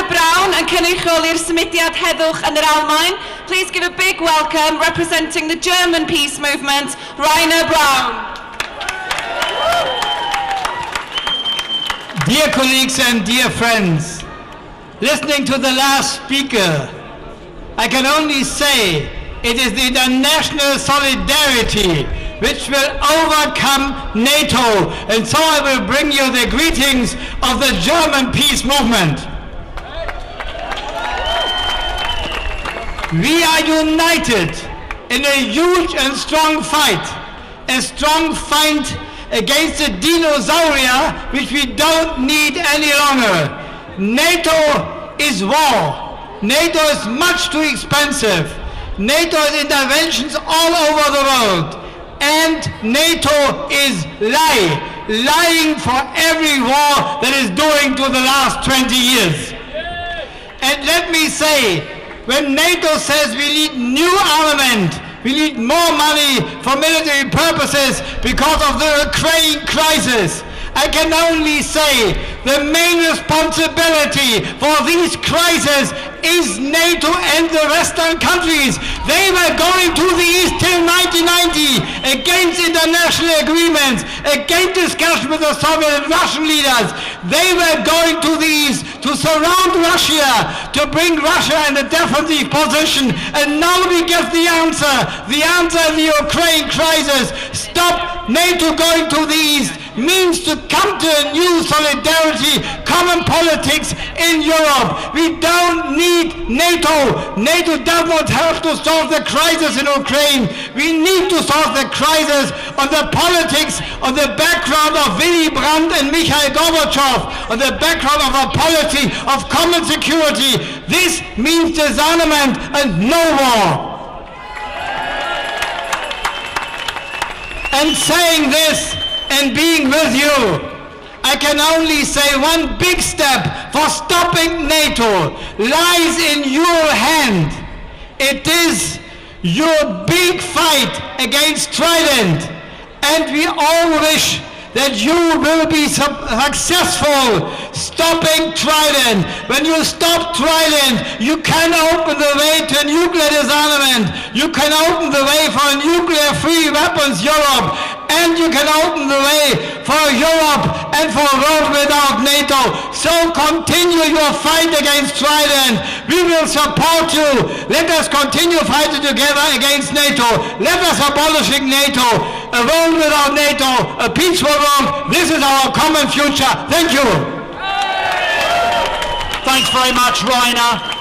Reiner, Braun yn cynrychiol i'r symudiad heddwch yn yr Almaen. Please give a big welcome, representing the German peace movement, Reiner, Braun. Dear colleagues and dear friends, listening to the last speaker, I can only say it is the international solidarity which will overcome NATO, and so I will bring you the greetings of the German peace movement. We are united in a huge and strong fight against the dinosaur which we don't need any longer. NATO is war. NATO is much too expensive. NATO has interventions all over the world. And NATO is lying for every war that is doing to the last 20 years. And let me say, when NATO says we need new armament, we need more money for military purposes because of the Ukraine crisis, I can only say the main responsibility for these crises is NATO and the Western countries. They were going to the East till 1990 against international agreements, against discussion with the Soviet and Russian leaders. They were going to the East to surround Russia, to bring Russia in a defensive position. And now we get the answer in the Ukraine crisis. Stop NATO going to the East means to come to a new solidarity, common politics in Europe. We don't need NATO. NATO does not have to solve the crisis in Ukraine. We need to solve the crisis on the politics, on the background of Willy Brandt and Mikhail Gorbachev, on the background of a policy of common security. This means disarmament and no war. And saying this and being with you, I can only say one big step for stopping NATO lies in your hand. It is your big fight against Trident, and we all wish that you will be successful stopping Trident. When you stop Trident, you can open the way to nuclear disarmament. You can open the way for a nuclear-free weapons Europe. And you can open the way for Europe and for a world without NATO. So continue your fight against Trident. We will support you. Let us continue fighting together against NATO. Let us abolish NATO. A world without NATO, a peaceful world. This is our common future. Thank you. Thanks very much, Reiner.